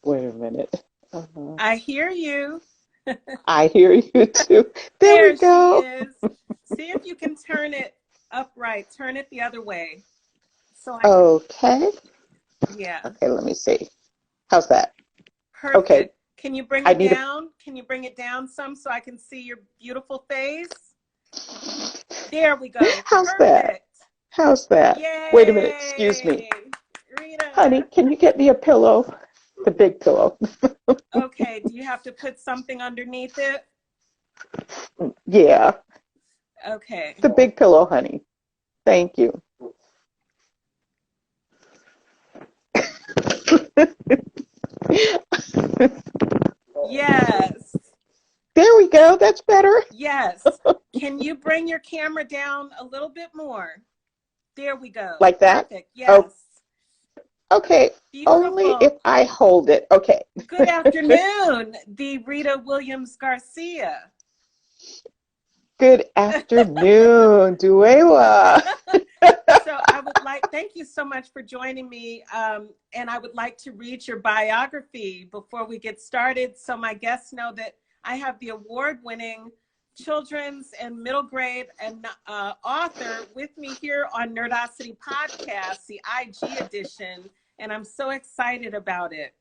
Wait a minute. I hear you. I hear you too. There we There she go. is. See if you can turn it upright. Turn it the other way. So I can, Okay. yeah, Okay, let me see. How's that? Okay. perfect. Can you bring I it need a down? Can you bring it down some so I can see your beautiful face? There we go. how's that? Perfect. How's that? Wait a minute, excuse me. Yay. Honey, Rita. can you get me a pillow? The big pillow. Okay, do you have to put something underneath it? Yeah, Okay. the big pillow, honey. Thank you. Yes. There we go. That's better. Yes. Can you bring your camera down a little bit more? There we go. Like that? Perfect. Oh, Yes. okay. Only if Beautiful. I hold it. Okay. Good afternoon, the Rita Williams Garcia. Good afternoon, DuEwa. So I would like, thank you so much for joining me. And I would like to read your biography before we get started, so my guests know that I have the award-winning children's and middle grade and author with me here on Nerdacity podcast, the IG edition, and I'm so excited about it.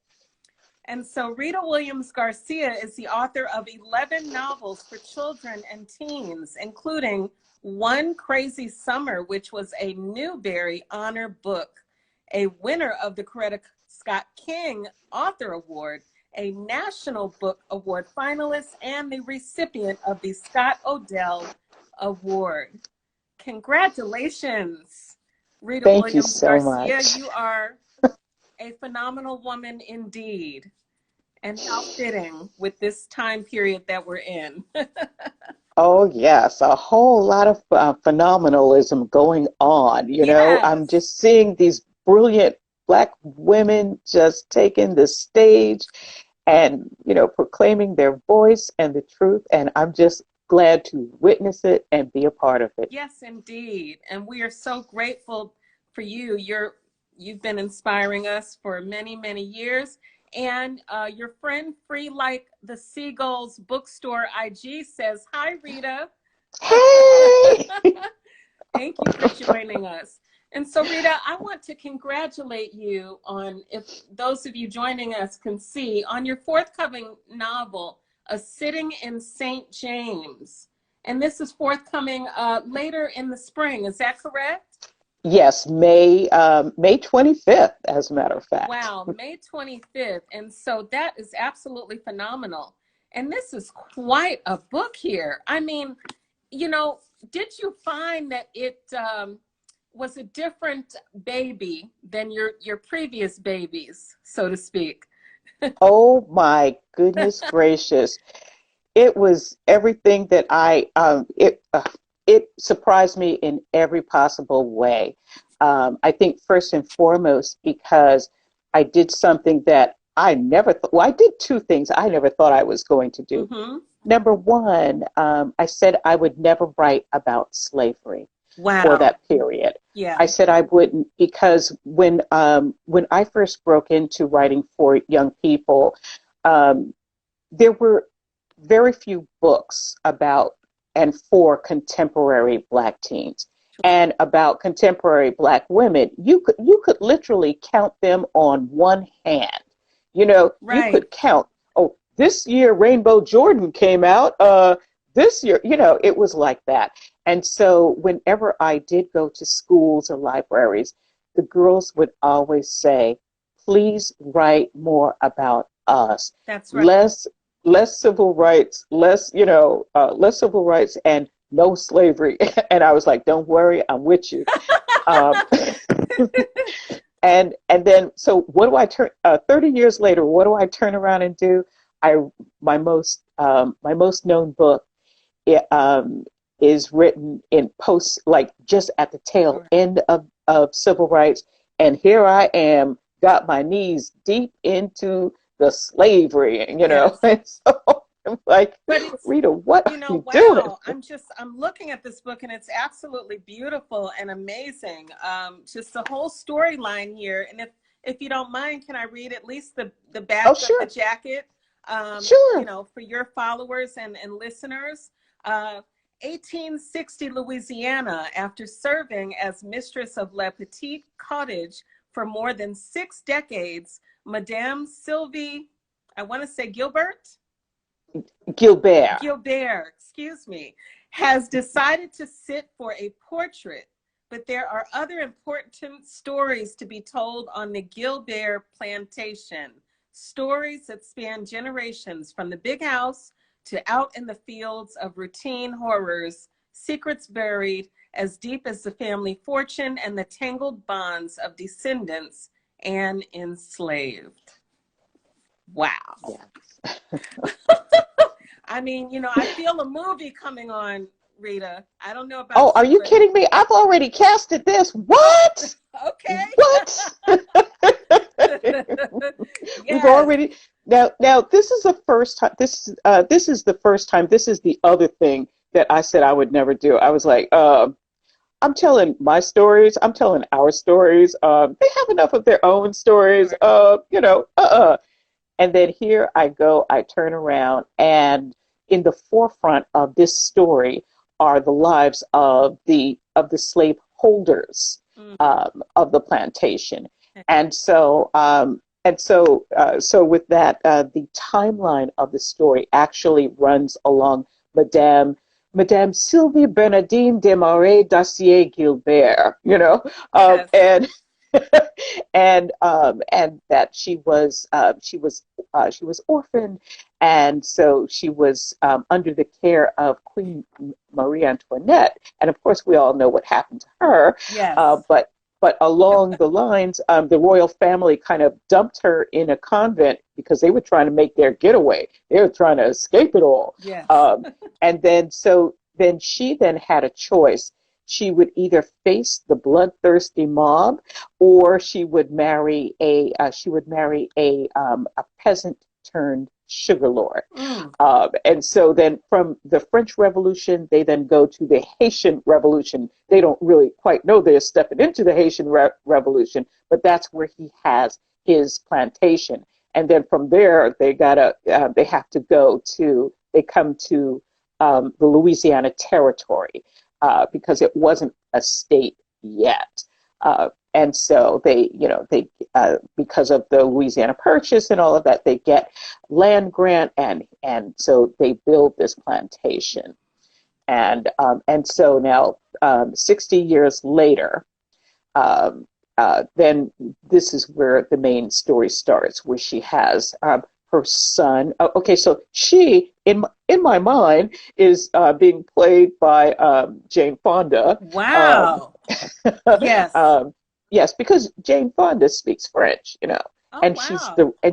And so Rita Williams Garcia is the author of 11 novels for children and teens, including One Crazy Summer, which was a Newbery Honor book, a winner of the Coretta Scott King Author Award, a National Book Award Finalist, and the recipient of the Scott Odell Award. Congratulations, Rita Thank you Williams so Garcia. much. You are a phenomenal woman indeed. And how fitting with this time period that we're in. Oh, yes, a whole lot of phenomenalism going on. I'm Yes. just seeing these brilliant Black women just taking the stage and, proclaiming their voice and the truth. And I'm just glad to witness it and be a part of it. Yes, indeed. And we are so grateful for you. You've been inspiring us for many, many years. And your friend Free Like the Seagulls Bookstore IG says, hi, Rita. Hey! Thank you for joining us. And so, Rita, I want to congratulate you on, if those of you joining us can see, on your forthcoming novel, A Sitting in St. James. And this is forthcoming later in the spring. Is that correct? Yes, May 25th, as a matter of fact. Wow, May 25th. And so that is absolutely phenomenal. And this is quite a book here. I mean, did you find that it was a different baby than your previous babies, so to speak? Oh my goodness gracious. It was everything that it surprised me in every possible way. I think first and foremost because I did something that I never thought, well, I did two things I never thought I was going to do. Mm-hmm. Number one, I said I would never write about slavery or Wow. that period. Yeah. I said I wouldn't because when I first broke into writing for young people, there were very few books about and for contemporary Black teens and about contemporary Black women. You could literally count them on one hand. You Right. could count. Oh, this year Rainbow Jordan came out. This year, it was like that. And so whenever I did go to schools or libraries, the girls would always say, please write more about us. That's right. Less civil rights, less civil rights and no slavery. And I was like, don't worry, I'm with you. um, and then, so what do I turn, 30 years later, what do I turn around and do? My most known book is written in post, like just at the tail end of civil rights. And here I am, got my knees deep into the slavery, Yes. And so I'm like, Rita, what are you doing? I'm looking at this book and it's absolutely beautiful and amazing. Just the whole storyline here. And if you don't mind, can I read at least the back Oh, of sure. the jacket? Sure. You know, for your followers and listeners. 1860 Louisiana, after serving as mistress of Le Petit Cottage for more than 6 decades, Madame Sylvie, I want to say Gilbert? Gilbert. Gilbert, excuse me, has decided to sit for a portrait, but there are other important stories to be told on the Gilbert plantation. Stories that span generations, from the big house to out in the fields of routine horrors, secrets buried as deep as the family fortune and the tangled bonds of descendants and enslaved. Wow. Yes. I mean, you know, I feel a movie coming on, Rita. I don't know Oh, about are you, you but kidding me? I've already casted this. What? okay. What? We've Yes. already now this is the first time this is the first time. This is the other thing that I said I would never do. I was like, I'm telling my stories, I'm telling our stories. They have enough of their own stories. You know, And then here I go, I turn around, and in the forefront of this story are the lives of the slave holders of the plantation. And so with that, the timeline of the story actually runs along Madame Sylvie Bernardine Desmarais Dacier Gilbert, you know, Yes. and that she was orphaned, and so she was under the care of Queen Marie Antoinette, and of course we all know what happened to her. Yes. But along the lines, the royal family kind of dumped her in a convent because they were trying to make their getaway. They were trying to escape it all. Yes. And then she then had a choice. She would either face the bloodthirsty mob, or she would marry a peasant turned sugar lord. And so then from the French Revolution, they then go to the Haitian Revolution. They don't really quite know they're stepping into the Haitian Revolution, but that's where he has his plantation. And then from there, they come to the Louisiana Territory, because it wasn't a state yet. And so they because of the Louisiana Purchase and all of that, they get land grant, and so they build this plantation. And so now, 60 years later, then this is where the main story starts, where she has her son. Okay, so she, in my mind, is being played by Jane Fonda. Wow. Yes. Yes, because Jane Fonda speaks French, you know, Oh, and wow.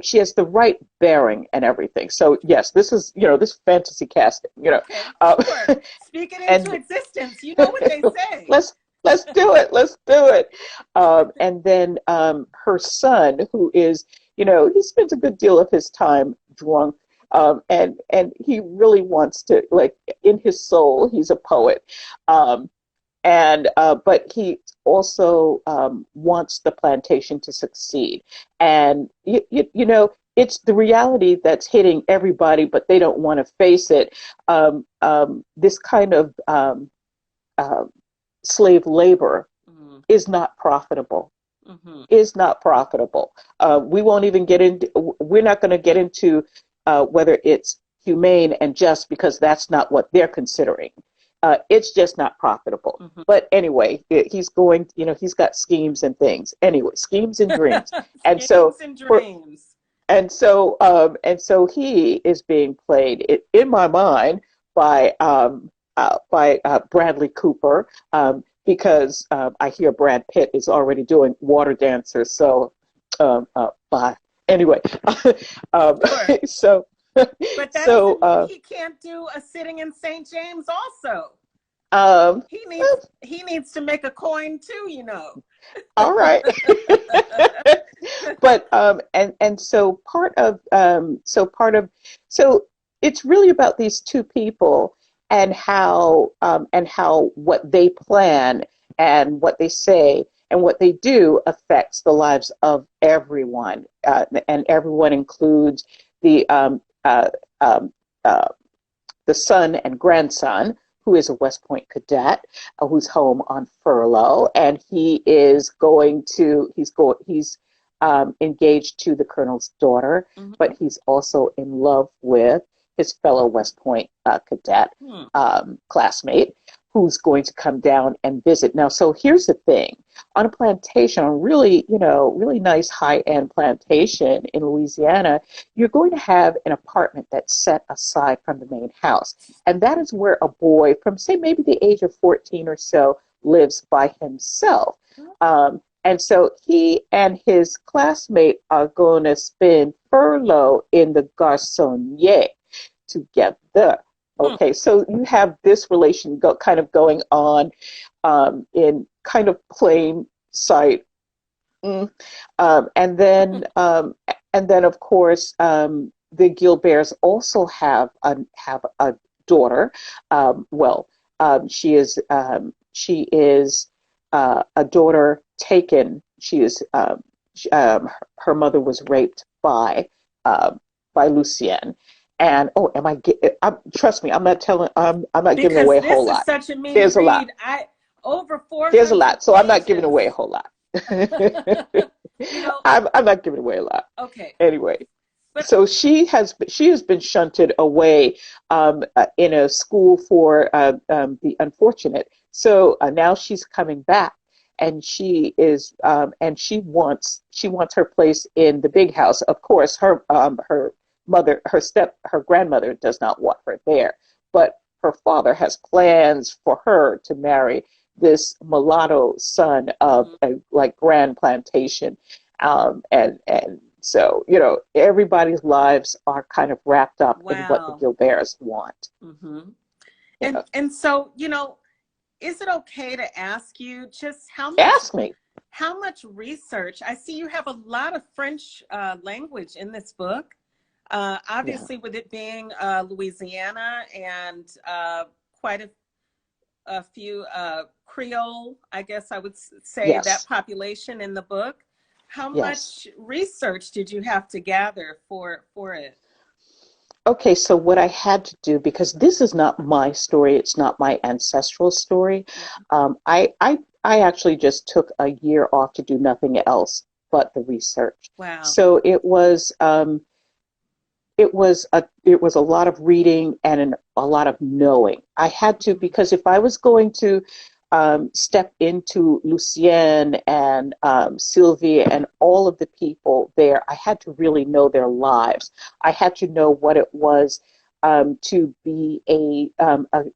she has the right bearing and everything. So yes, this is, you know, this fantasy casting, you know. Okay, sure. Speak it into existence. You know what they say. Let's do it. Let's do it. And then her son, who is, you know, he spends a good deal of his time drunk, and he really wants to, like, in his soul, he's a poet. But he also wants the plantation to succeed. And, you know, it's the reality that's hitting everybody, but they don't want to face it. This kind of slave labor is not profitable. Is not profitable. We're not going to get into whether it's humane and just, because that's not what they're considering. It's just not profitable. But anyway, he's going, you know, he's got schemes and things. Anyway, schemes and dreams. And Schemes and dreams. And so he is being played, in my mind, by Bradley Cooper, because I hear Brad Pitt is already doing Water Dancer. So, bye. Anyway, Sure. so. But that So, doesn't mean he can't do a sitting in St. James also. He needs to make a coin too, you know. All right. But so it's really about these two people, and how what they plan and what they say, And what they do affects the lives of everyone. And everyone includes the um, uh, the son and grandson, who is a West Point cadet, who's home on furlough, and he's engaged to the colonel's daughter, but he's also in love with his fellow West Point cadet classmate, who's going to come down and visit. Now, so here's the thing. On a plantation, on really nice high-end plantation in Louisiana, you're going to have an apartment that's set aside from the main house. And that is where a boy from, say, maybe the age of 14 or so lives by himself. And so he and his classmate are going to spend furlough in the garçonniere together. Okay, so you have this relation kind of going on in kind of plain sight. And then of course, the Gilberts also have a daughter. She is a daughter taken. She is her mother was raped by Lucien. And trust me, I'm not giving away a whole lot. Such a mean There's read. a lot. Over 400 There's a lot, so I'm not pages. giving away a whole lot. I'm not giving away a lot. Okay. Anyway, so she has been shunted away in a school for the unfortunate. So now she's coming back, and she wants her place in the big house. Of course, her grandmother does not want her there, but her father has plans for her to marry this mulatto son of a grand plantation, and so everybody's lives are kind of wrapped up in what the Gilberts want. And so is it okay to ask you just how much research? I see you have a lot of French language in this book. Obviously, with it being Louisiana and quite a few Creole, I guess I would say, that population in the book. How much research did you have to gather for it? Okay, so what I had to do, because this is not my story, it's not my ancestral story, I actually just took a year off to do nothing else but the research. Wow. So it was a lot of reading and a lot of knowing. I had to, because if I was going to step into Lucien and Sylvie and all of the people there, I had to really know their lives. I had to know what it was to be a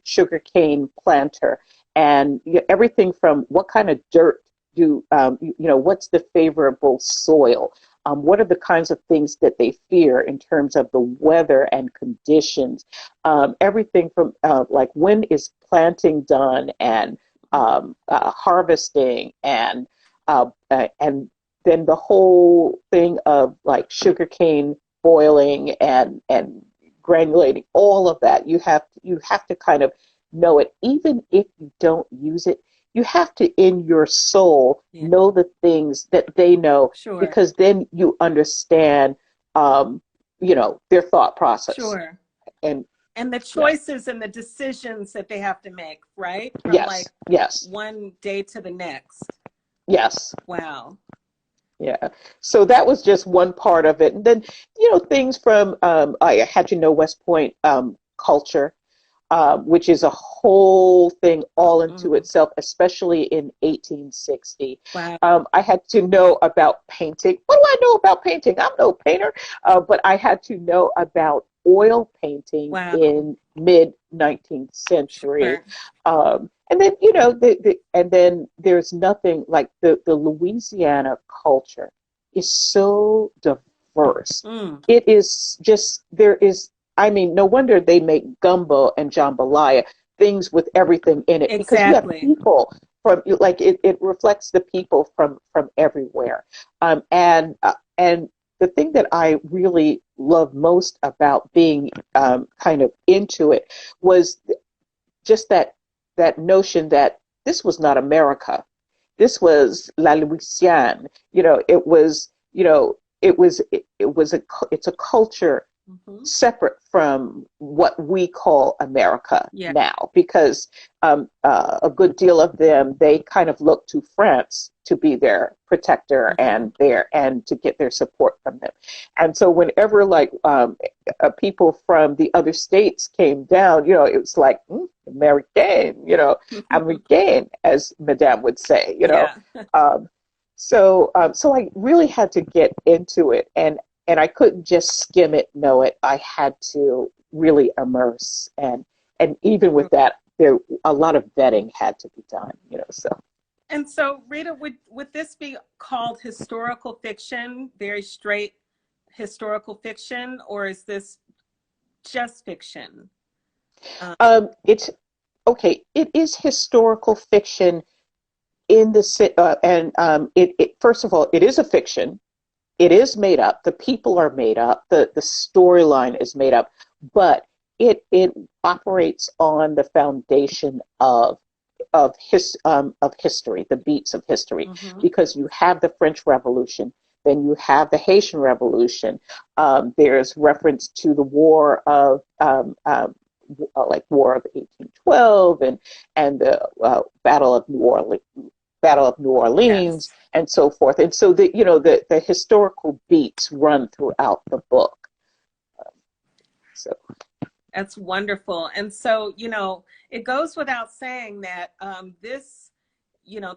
sugarcane planter, and everything from what kind of dirt what's the favorable soil. What are the kinds of things that they fear in terms of the weather and conditions? Everything from when is planting done, and harvesting, and then the whole thing of sugarcane boiling and granulating, all of that. You have to kind of know it, even if you don't use it. You have to, in your soul, know the things that they know, because then you understand, their thought process. Sure. And the choices and the decisions that they have to make, right? From one day to the next. Yes. Wow. Yeah. So that was just one part of it. And then, things from, I had to know West Point culture. Which is a whole thing all into itself, especially in 1860. Wow. I had to know about painting. What do I know about painting? I'm no painter, but I had to know about oil painting in mid-19th century. Sure. And then, and then there's nothing like the Louisiana culture is so diverse. It is just, no wonder they make gumbo and jambalaya, things with everything in it. Exactly. Because you have people from, it reflects the people from everywhere. And the thing that I really loved most about being kind of into it was just that notion that this was not America. this was La Louisiane. It's a culture separate from what we call America now, because a good deal of them, they kind of look to France to be their protector and to get their support from them. And so whenever people from the other states came down, it was like, American, American, as Madame would say, So I really had to get into it, and I couldn't just skim it, know it. I had to really immerse, and even with that, a lot of vetting had to be done, So. And so, Rita, would this be called historical fiction, very straight historical fiction, or is this just fiction? It's okay. It is historical fiction in the first of all, it is a fiction. It is made up. The people are made up. The storyline is made up, but it operates on the foundation of history, the beats of history, because you have the French Revolution, then you have the Haitian Revolution. There's reference to the War of War of 1812 and the Battle of New Orleans, and so forth. And so the historical beats run throughout the book. So that's wonderful. And so, it goes without saying that this,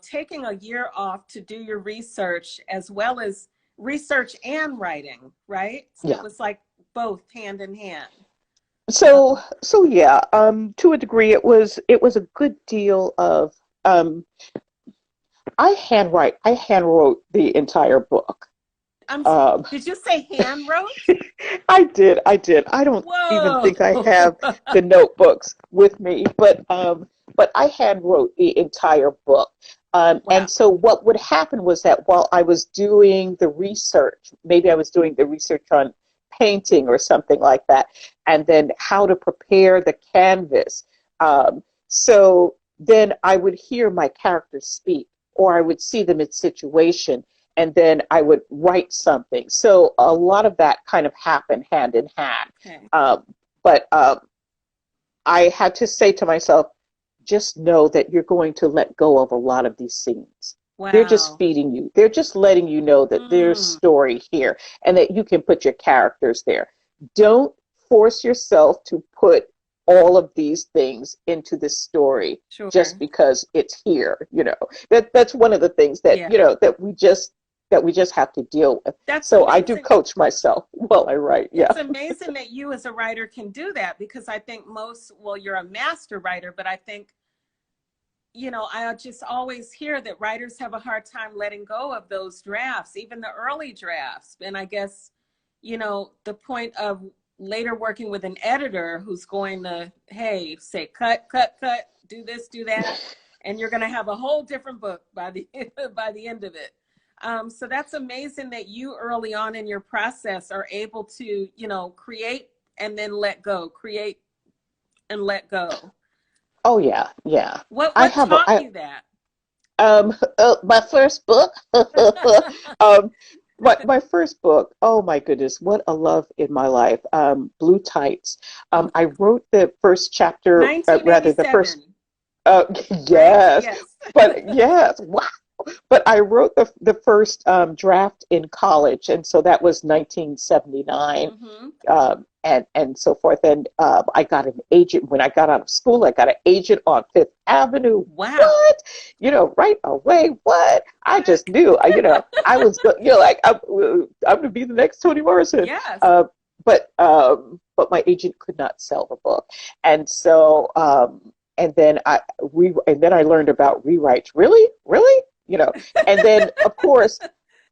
taking a year off to do your research, as well as research and writing, right? So it was like both hand in hand. So yeah, to a degree, it was a good deal of, I handwrote the entire book. Did you say hand wrote? I did. I don't even think I have the notebooks with me, but I hand wrote the entire book. And so what would happen was that while I was doing the research, maybe I was doing the research on painting or something like that, and then how to prepare the canvas. So then I would hear my characters speak, or I would see them in situation, and then I would write something. So a lot of that kind of happened hand in hand. Okay. But I had to say to myself, just know that you're going to let go of a lot of these scenes. Wow. They're just feeding you. They're just letting you know that there's story here and that you can put your characters there. Don't force yourself to put all of these things into this story just because it's here. That's one of the things that that we just have to deal with. So amazing. I do coach myself while I write. Yeah, it's amazing that you as a writer can do that, because I think you're a master writer, but I think I just always hear that writers have a hard time letting go of those drafts, even the early drafts. And I guess the point of later working with an editor who's going to, hey, say cut, do this, do that, and you're going to have a whole different book by the end of it. So that's amazing that you early on in your process are able to, create and then let go, create and let go. Oh yeah, yeah. What taught you that? My first book. My first book, oh my goodness, what a love in my life. Blue Tights. I wrote the first chapter, rather the first. Yes, yes. But yes, wow. But I wrote the first draft in college, and so that was 1979, and so forth. And I got an agent when I got out of school. I got an agent on Fifth Avenue. Wow! What? Right away. What? I just knew. I was. Like I'm going to be the next Toni Morrison. Yes. But my agent could not sell the book, and so and then I learned about rewrites. Really. And then, of course,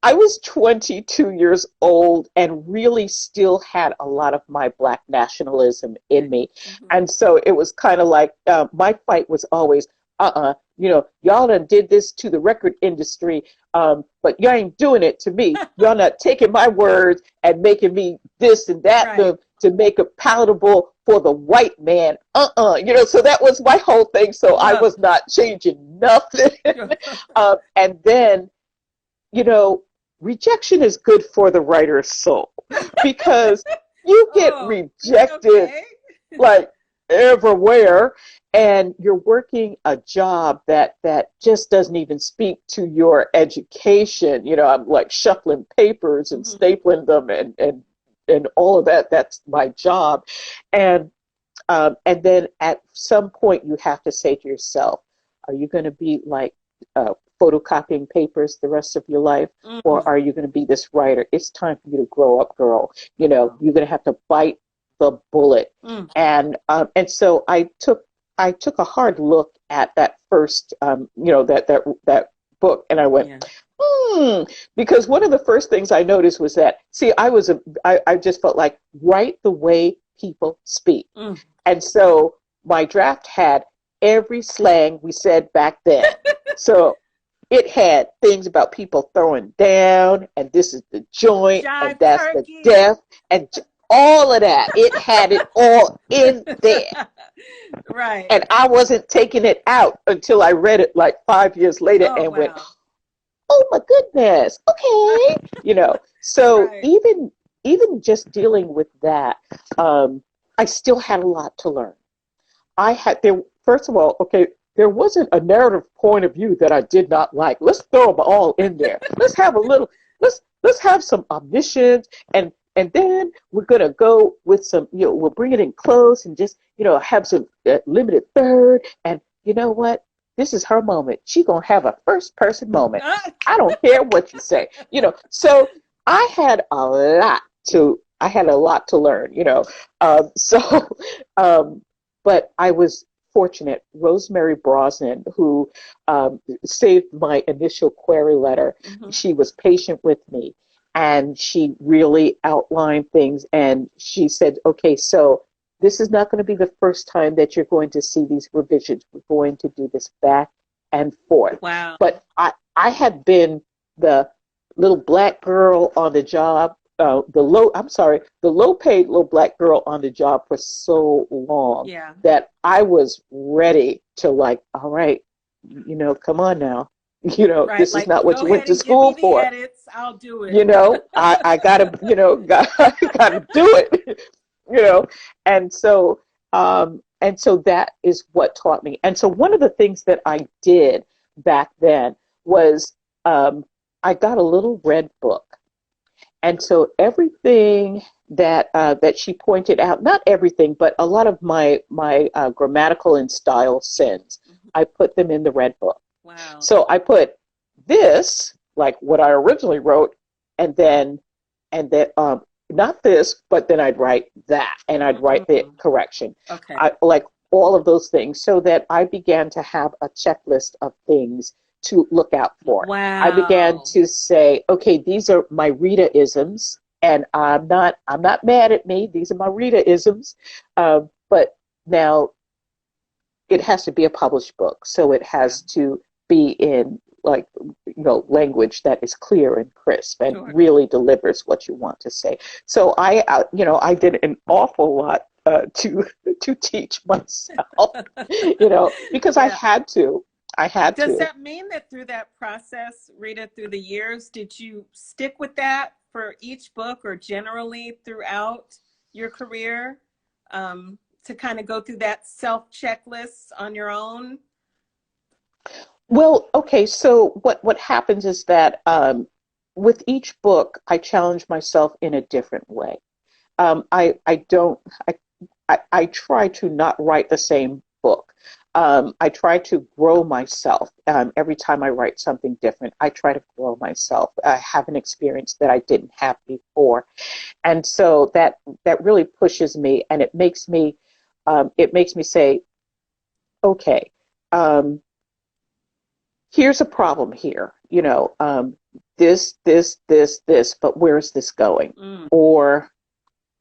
I was 22 years old and really still had a lot of my Black nationalism in me. And so it was kind of like my fight was always, y'all done did this to the record industry, but you ain't doing it to me. Y'all not taking my words and making me this and that. to make it palatable for the white man. So that was my whole thing. So I was not changing nothing. And then, rejection is good for the writer's soul, because you get rejected like everywhere, and you're working a job that just doesn't even speak to your education. I'm like shuffling papers and stapling them and all of that. That's my job. And then at some point you have to say to yourself, are you going to be like photocopying papers the rest of your life, or are you going to be this writer? It's time for you to grow up, girl. You're going to have to bite the bullet. And so I took a hard look at that first, that book, and I went, because one of the first things I noticed was that, see, I just felt like, write the way people speak. And so my draft had every slang we said back then. So it had things about people throwing down, and this is the joint, and that's turkey. The death, and all of that. It had it all in there. Right. And I wasn't taking it out until I read it like 5 years later and went, oh my goodness, okay. So right. even just dealing with that, I still had a lot to learn. First of all, there wasn't a narrative point of view that I did not like. Let's throw them all in there. Let's have let's have some omniscience, and then we're going to go with some, we'll bring it in close and just, have some limited third. And you know what? This is her moment. She's going to have a first person moment. I don't care what you say, So I had a lot to learn, but I was fortunate. Rosemary Brosnan, who saved my initial query letter, she was patient with me, and she really outlined things, and she said, okay, so this is not going to be the first time that you're going to see these revisions. We're going to do this back and forth. Wow. But I had been the little black girl on the job, the low paid little black girl on the job for so long that I was ready to all right, come on now. Right, this is not what you went to school for. Edits, I'll do it. I gotta, gotta do it, and so that is what taught me. And so one of the things that I did back then was I got a little red book. And so everything that she pointed out, not everything, but a lot of my grammatical and style sins, I put them in the red book. Wow. So I put this, like what I originally wrote, and then not this, but then I'd write that, and I'd write the correction. Okay. Like all of those things, so that I began to have a checklist of things to look out for. Wow. I began to say, okay, these are my Rita-isms, and I'm not mad at me. These are my Rita-isms, but now it has to be a published book, so it has to be in language that is clear and crisp and really delivers what you want to say. So I did an awful lot to teach myself, because I had to. Does that mean that through that process, Rita, through the years, did you stick with that for each book, or generally throughout your career, to kind of go through that self-checklist on your own? Well, okay, so what happens is that with each book, I challenge myself in a different way. I try to not write the same book. I try to grow myself. Every time I write something different, I try to grow myself. I have an experience that I didn't have before. And so that really pushes me, and it makes me say, okay, here's a problem here, this, but where's this going? Or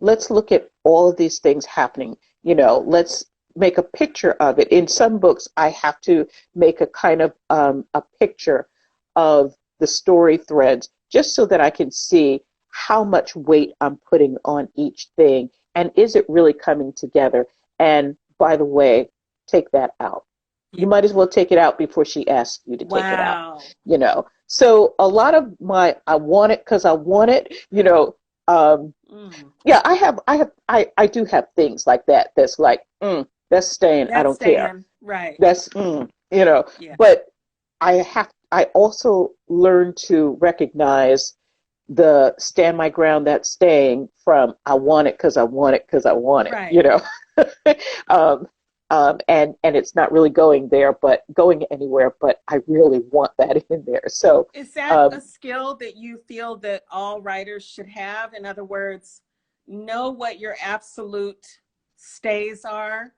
let's look at all of these things happening, let's make a picture of it. In some books, I have to make a kind of a picture of the story threads, just so that I can see how much weight I'm putting on each thing And is it really coming together? And by the way, take that out. You might as well take it out before she asks you to take it out, you know. So a lot of my I want it because I want it, you know. Yeah, I do have things like that. That's like, that's staying. I don't care. Right. That's, you know. Yeah. But I also learn to recognize the stand my ground, that's staying, from I want it because I want it because I want it, right. You know. And it's not really going anywhere, but I really want that in there. So is that a skill that you feel that all writers should have? In other words, know what your absolute stays are,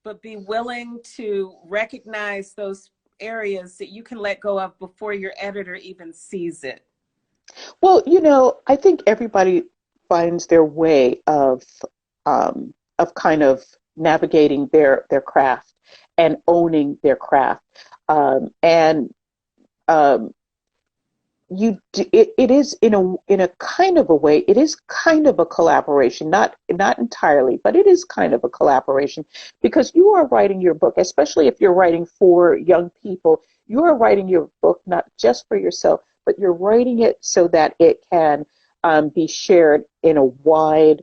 but be willing to recognize those areas that you can let go of before your editor even sees it. Well, you know, I think everybody finds their way of kind of navigating their craft and owning their craft, it is in a kind of a way, it is kind of a collaboration, not entirely, but it is kind of a collaboration, because you are writing your book, especially if you're writing for young people. You are writing your book not just for yourself, but you're writing it so that it can be shared in a wide,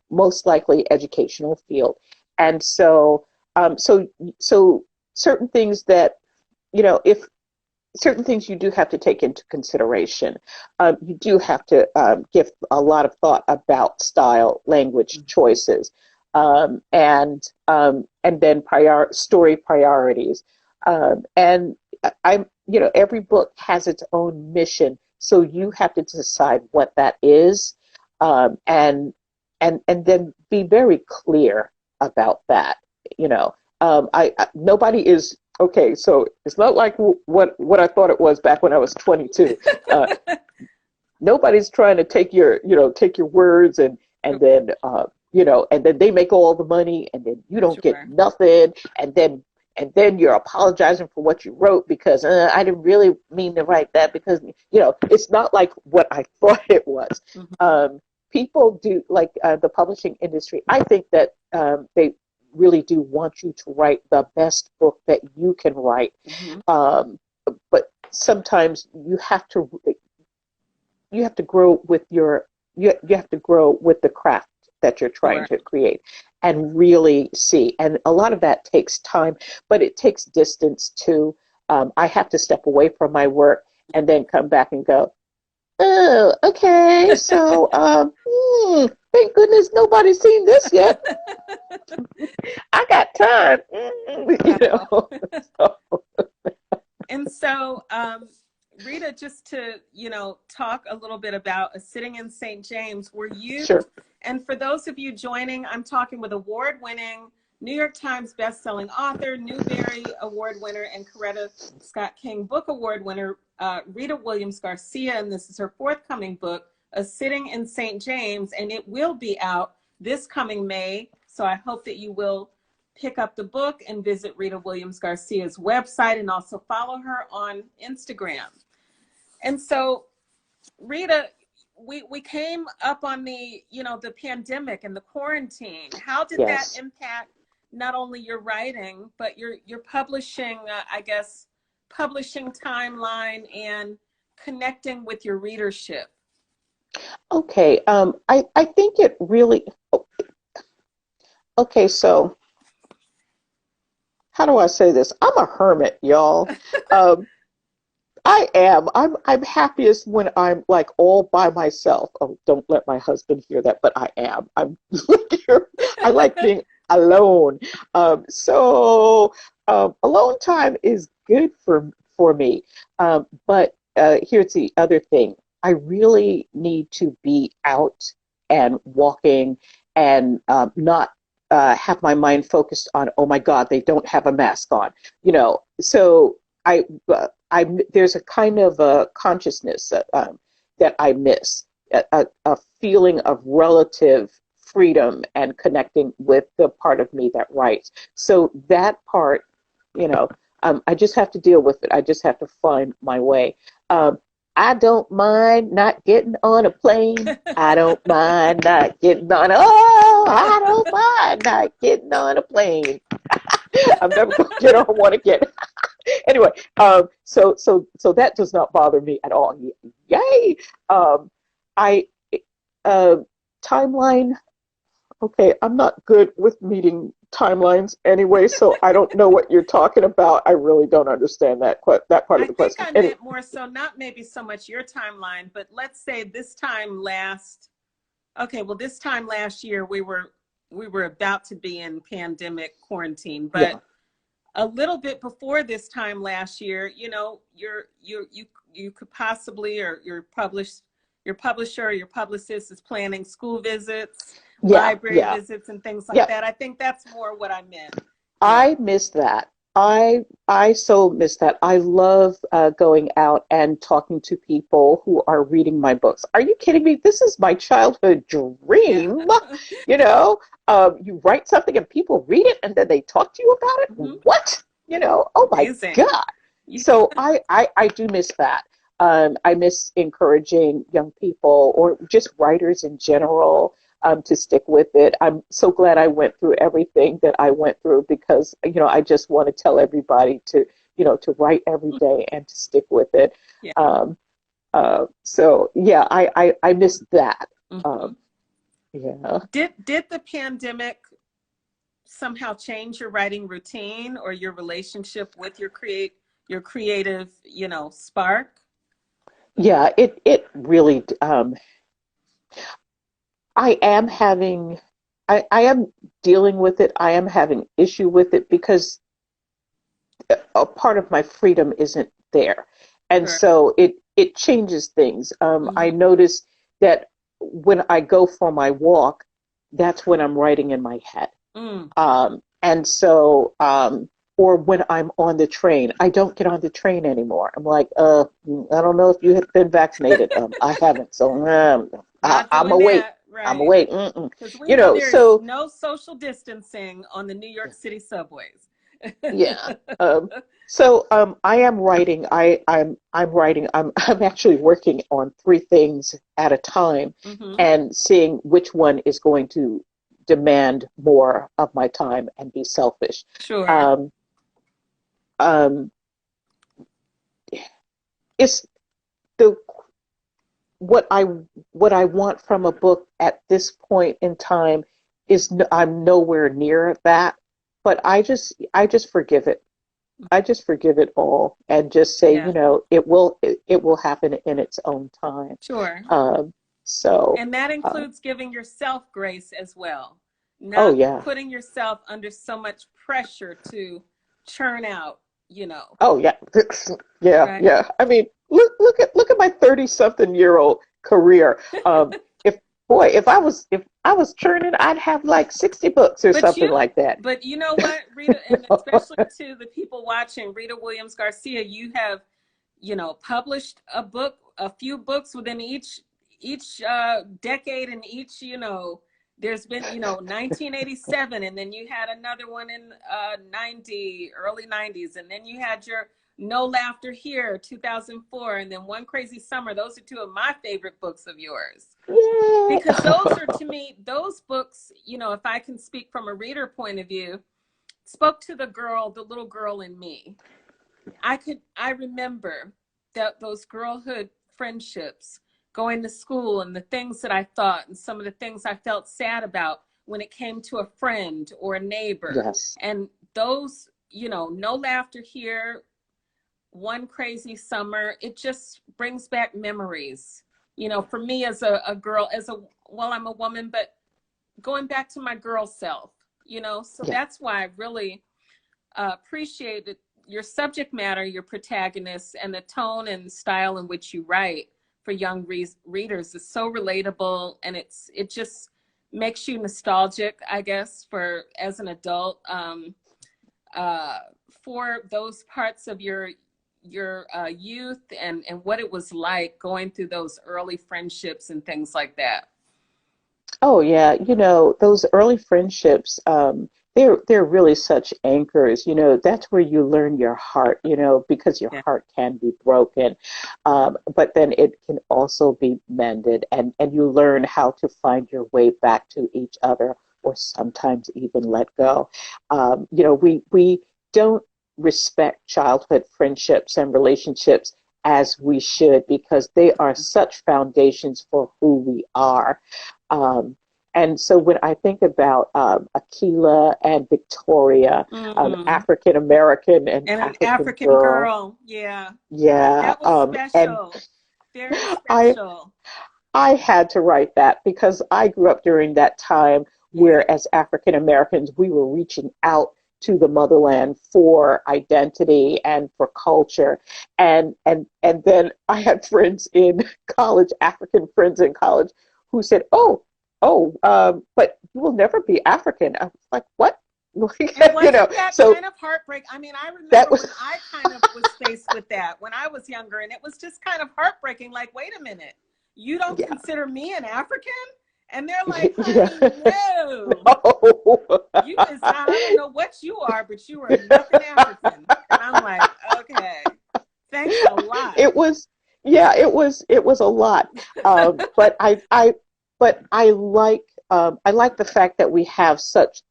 most likely educational field. And so certain things that, you know, if certain things you do have to take into consideration. You do have to give a lot of thought about style, language choices, and then story priorities. And you know, every book has its own mission, so you have to decide what that is, and then be very clear about that. You know, nobody is. Okay, so it's not like what I thought it was back when I was 22. Nobody's trying to take your words and then and then they make all the money and then you don't get nothing, and then you're apologizing for what you wrote because I didn't really mean to write that, because it's not like what I thought it was. People do, like the publishing industry, I think that they really do want you to write the best book that you can write. But sometimes you have to grow with you have to grow with the craft that you're trying to create and really see. And a lot of that takes time, but it takes distance too. I have to step away from my work and then come back and go, oh, okay, so thank goodness nobody's seen this yet. I got time. And so, Rita, just to, talk a little bit about A Sitting in St. James, were you, and for those of you joining, I'm talking with award-winning New York Times bestselling author, Newbery Award winner, and Coretta Scott King Book Award winner, Rita Williams Garcia, and this is her forthcoming book, A Sitting in St. James, and it will be out this coming May. So I hope that you will pick up the book and visit Rita Williams Garcia's website and also follow her on Instagram. And so, Rita, we came up on the pandemic and the quarantine. How did that impact not only your writing, but your publishing, publishing timeline and connecting with your readership? Okay, I think it really, okay, so how do I say this? I'm a hermit, y'all. I am. I'm happiest when I'm like all by myself. Oh, don't let my husband hear that, but I am. I like being alone. So alone time is good for me. But here's the other thing. I really need to be out and walking and not have my mind focused on, oh my God, they don't have a mask on. So there's a kind of a consciousness that I miss, a feeling of relative freedom and connecting with the part of me that writes. So that part, I just have to deal with it. I just have to find my way. I don't mind not getting on a plane. I don't mind not getting on. Oh, I don't mind not getting on a plane. I'm never going to get on one again. Anyway, so that does not bother me at all. Yay! I uh, timeline. Okay, I'm not good with meeting timelines anyway, so I don't know what you're talking about. I really don't understand that part of the question. I think I meant more so, not maybe so much your timeline, but let's say this time last year we were about to be in pandemic quarantine, but yeah. A little bit before this time last year, you know, you could possibly, or your publisher or your publicist is planning school visits, library visits, and things like that. I think that's more what I meant. I miss that. I so miss that. I love going out and talking to people who are reading my books. Are you kidding me? This is my childhood dream. Yeah. You know, you write something and people read it and then they talk to you about it. Mm-hmm. What? You know, oh my God. So I do miss that. I miss encouraging young people or just writers in general to stick with it. I'm so glad I went through everything that I went through because, you know, I just want to tell everybody to, you know, to write every day and to stick with it. Yeah. So yeah, I miss that. Mm-hmm. Yeah. Did the pandemic somehow change your writing routine or your relationship with your creative, you know, spark? Yeah, it really, I am dealing with it. I am having issue with it because a part of my freedom isn't there. And sure. So it changes things. Mm-hmm. I notice that when I go for my walk, that's when I'm writing in my head. Mm. And so, or when I'm on the train, I don't get on the train anymore. I'm like, I don't know if you have been vaccinated. I haven't. So I'm awake. Right. I'm awake. You know, so no social distancing on the New York City subways. Yeah. So I am writing. I'm writing. I'm actually working on 3 things at a time, mm-hmm. and seeing which one is going to demand more of my time and be selfish. Sure. It's what I want from a book at this point in time is I'm nowhere near that, but I just forgive it. I just forgive it all and just say, you know, it will happen in its own time. Sure. So. And that includes giving yourself grace as well. Not putting yourself under so much pressure to churn out, you know. Oh yeah. Yeah, right? Yeah. I mean, look at my 30-something-year-old career. If I was churning, I'd have like 60 books or something like that. But you know what, Rita, and especially to the people watching, Rita Williams Garcia, you have, you know, published a few books within each decade, and each, you know, there's been, you know, 1987, and then you had another one in early 90s, and then you had your No Laughter Here, 2004, and then One Crazy Summer. Those are 2 of my favorite books of yours. Yeah. Because those are, to me, those books, you know, if I can speak from a reader point of view, spoke to the little girl in me. I remember that those girlhood friendships, going to school, and the things that I thought, and some of the things I felt sad about when it came to a friend or a neighbor. Yes. And those, you know, No Laughter Here, One Crazy Summer, it just brings back memories, you know, for me as a girl, I'm a woman, but going back to my girl self, you know, so that's why I really appreciated your subject matter, your protagonists, and the tone and style in which you write for young readers is so relatable, and it just makes you nostalgic, I guess, for as an adult, for those parts of your youth and what it was like going through those early friendships and things like that. Oh yeah, you know, those early friendships, they're really such anchors. That's where you learn your heart, because your Yeah. heart can be broken, but then it can also be mended, and you learn how to find your way back to each other, or sometimes even let go. We don't respect childhood friendships and relationships as we should, because they are such foundations for who we are. Um, and so when I think about Akila and Victoria, Mm. African American and And an African African girl, girl. Yeah. yeah, That was and special. Very I special. I had to write that because I grew up during that time Yeah. where, as African Americans, we were reaching out to the motherland for identity and for culture. And then I had friends in college, African friends in college, who said, but you will never be African. I was like, what? And wasn't that So kind of heartbreak? I mean, I that remember when was, I kind of was faced with that when I was younger, and it was just kind of heartbreaking. Like, wait a minute, you don't yeah, consider me an African? And they're like, yeah, honey, no. no. You is not, I don't know what you are, but you are nothing African. And I'm like, okay, thanks a lot. It was, yeah, it was a lot. But I like the fact that we have such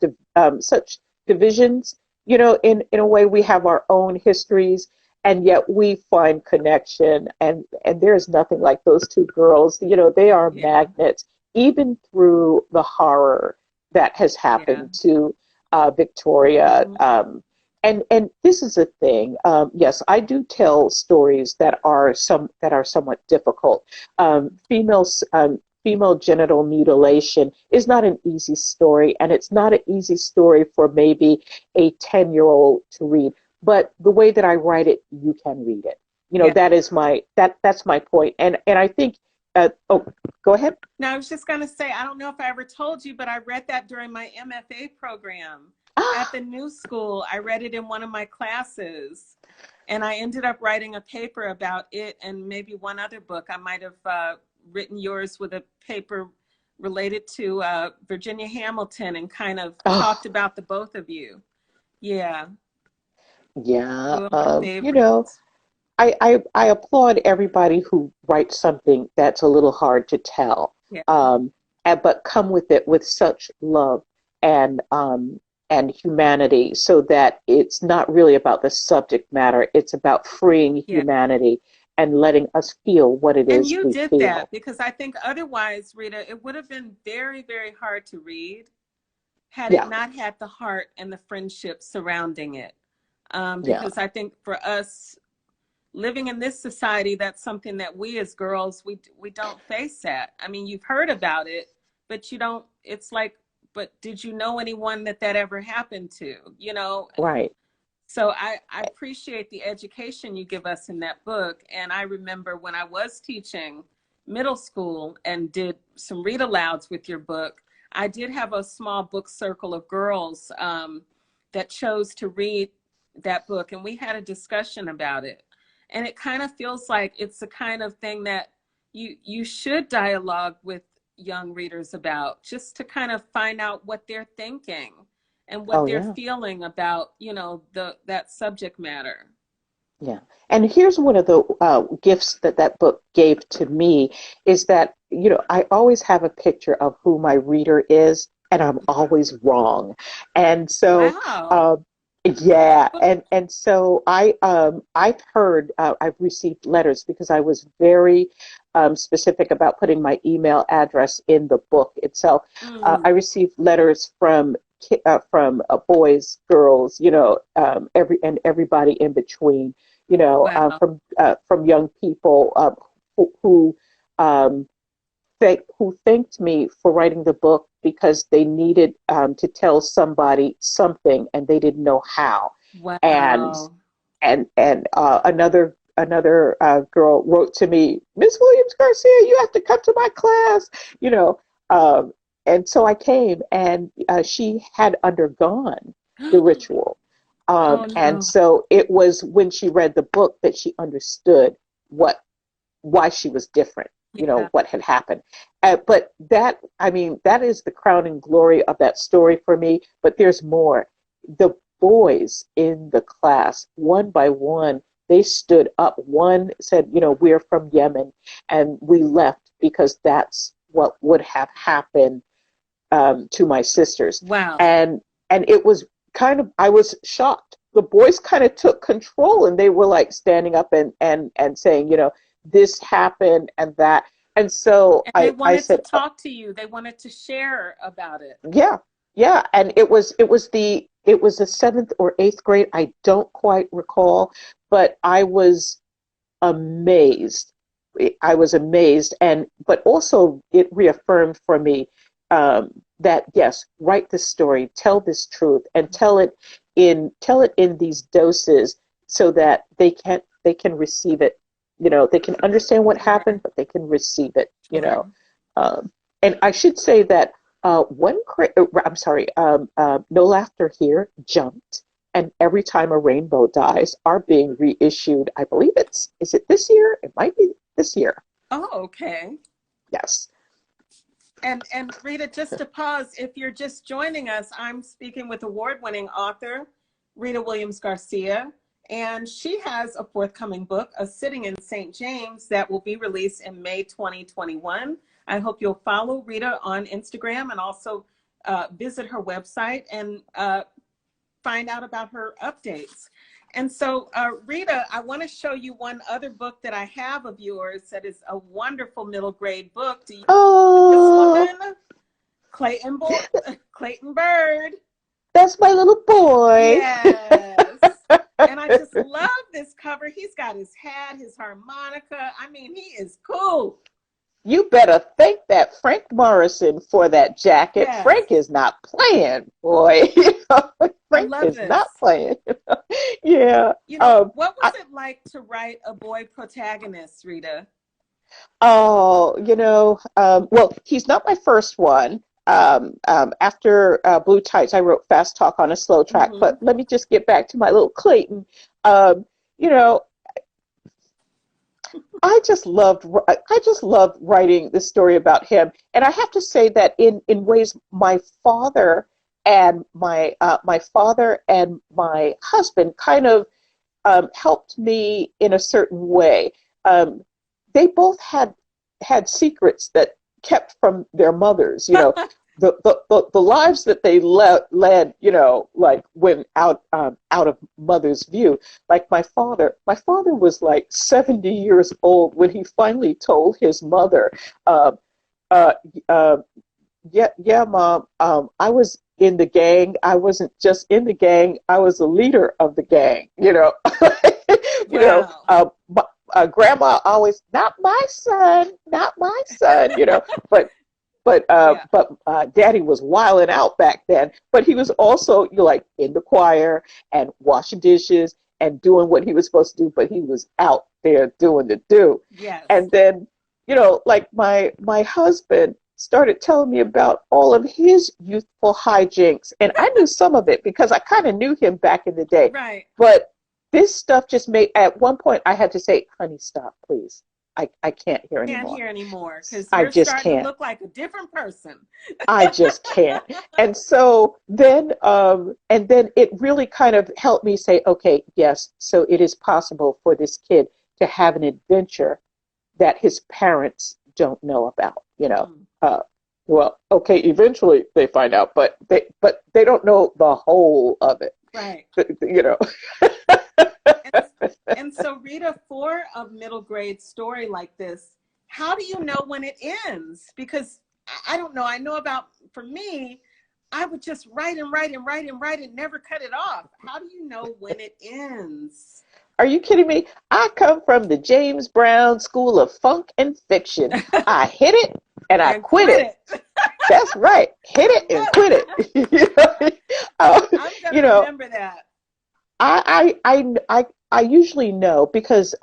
divisions. In a way, we have our own histories, and yet we find connection. And there's nothing like those two girls. They are Yeah, magnets, even through the horror that has yeah. happened to Victoria. Mhm. And this is a thing. Yes, I do tell stories that are somewhat difficult. Female genital mutilation is not an easy story, and it's not an easy story for maybe a 10-year-old to read. But the way that I write it, you can read it. Yeah. That's my point. And I think. Go ahead. Now, I was just going to say, I don't know if I ever told you, but I read that during my MFA program at Ah, the New School. I read it in one of my classes, and I ended up writing a paper about it and maybe one other book. I might have written yours with a paper related to Virginia Hamilton and kind of talked oh, about the both of you. Yeah, yeah. two of my favorites. I applaud everybody who writes something that's a little hard to tell, Yeah, but come with it with such love and humanity, so that it's not really about the subject matter. It's about freeing yeah. humanity and letting us feel what it And is you we did that feel. because I think otherwise, Rita, it would have been very, very hard to read had it Yeah, not had the heart and the friendship surrounding it. yeah, Because I think for us living in this society, that's something that we as girls, we don't face that. I mean, you've heard about it, but you don't, it's like, but did you know anyone that ever happened to, right. So I appreciate the education you give us in that book. And I remember when I was teaching middle school and did some read alouds with your book, I did have a small book circle of girls that chose to read that book. And we had a discussion about it. And it kind of feels like it's the kind of thing that you should dialogue with young readers about, just to kind of find out what they're thinking and what Oh, they're yeah. feeling about, that subject matter. Yeah. And here's one of the gifts that book gave to me is that, I always have a picture of who my reader is, and I'm always wrong. And so, Wow. um, yeah. And so I've received letters because I was very specific about putting my email address in the book itself. I Mm, received letters from boys, girls, everybody in between, wow. from young people who um, who thanked me for writing the book because they needed to tell somebody something and they didn't know how. And Wow. another girl wrote to me, Miss Williams Garcia, you have to come to my class, you know. Um, and so I came, and she had undergone the ritual. Oh And no. so it was when she read the book that she understood what why she was different. you know, what had happened. But that, I mean, that is the crowning glory of that story for me. But there's more. The boys in the class, one by one, they stood up. One said, you know, we're from Yemen, and we left because that's what would have happened to my sisters. Wow. And it was kind of, I was shocked. The boys kind of took control, and they were like standing up and saying, you know, this happened and that. And so and they wanted I said, to talk to you. They wanted to share about it. yeah, yeah. And it was the seventh or eighth grade. I don't quite recall, but I was amazed. I was amazed, but also it reaffirmed for me that yes, write this story, tell this truth, and tell it in these doses so that they can receive it. You know, they can understand what happened, but they can receive it. You know, and I should say that No Laughter Here jumped, and Every Time a Rainbow Dies are being reissued. I believe is it this year? It might be this year. Oh, okay. Yes. And Rita, just to pause, if you're just joining us, I'm speaking with award-winning author Rita Williams Garcia, and she has a forthcoming book, A Sitting in St. James, that will be released in May 2021. I hope you'll follow Rita on Instagram and also visit her website and find out about her updates. And so, Rita, I want to show you one other book that I have of yours that is a wonderful middle grade book. Do you know this woman? Clayton Byrd. That's my little boy. Yes. And I just love this cover. He's got his hat, his harmonica. I mean, he is cool. You better thank that Frank Morrison for that jacket. Yes. Frank is not playing, boy. Frank is not playing. Yeah. You know, what was it like to write a boy protagonist, Rita? Oh, you know, well, he's not my first one. After Blue Tights, I wrote Fast Talk on a Slow Track. Mm-hmm. But let me just get back to my little Clayton. You know, I just loved writing this story about him. And I have to say that in ways, my father and my husband kind of helped me in a certain way. They both had secrets that kept from their mothers, you know, the lives that they led, you know, like when out of mother's view. Like my father was like 70 years old when he finally told his mother, yeah, Mom, I was in the gang. I wasn't just in the gang. I was the leader of the gang, you know. Grandma always, not my son, you know, but Daddy was wilding out back then. But he was also, you know, like in the choir and washing dishes and doing what he was supposed to do. But he was out there doing the do. Yes. And then, you know, like my husband started telling me about all of his youthful hijinks, and I knew some of it because I kind of knew him back in the day. Right. But this stuff just made, at one point I had to say, honey, stop, please. I can't hear anymore. Can't hear anymore because I you're just starting can't. to look like a different person. I just can't. And so then it really kind of helped me say, okay, yes, so it is possible for this kid to have an adventure that his parents don't know about, you know. Well, okay, eventually they find out, but they don't know the whole of it. Right. You know. And so, Rita, for a middle grade story like this, how do you know when it ends? Because I don't know. I know for me, I would just write and never cut it off. How do you know when it ends? Are you kidding me? I come from the James Brown School of Funk and Fiction. I hit it and I quit it. That's right. Hit it and quit it. I'm going to remember that. I usually know because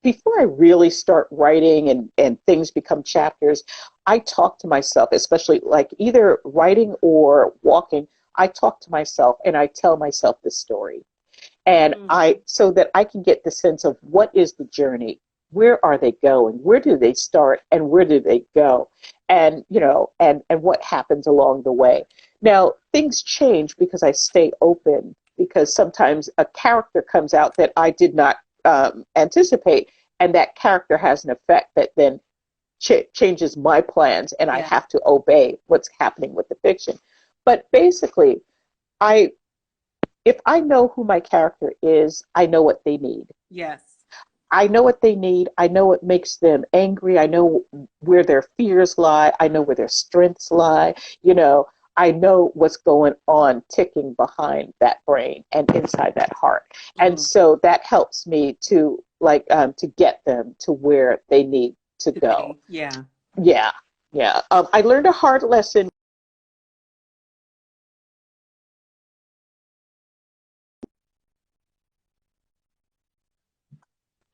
before I really start writing and things become chapters, I talk to myself, especially like either writing or walking. I talk to myself and I tell myself the story. And so that I can get the sense of what is the journey, where are they going? Where do they start and where do they go? And, and what happens along the way. Now, things change because I stay open, because sometimes a character comes out that I did not anticipate, and that character has an effect that then changes my plans, and I have to obey what's happening with the fiction. But basically, if I know who my character is, I know what they need. Yes. I know what they need. I know what makes them angry. I know where their fears lie. I know where their strengths lie. I know what's going on ticking behind that brain and inside that heart. Mm-hmm. And so that helps me to to get them to where they need to go. Yeah. Yeah. Yeah. I learned a hard lesson.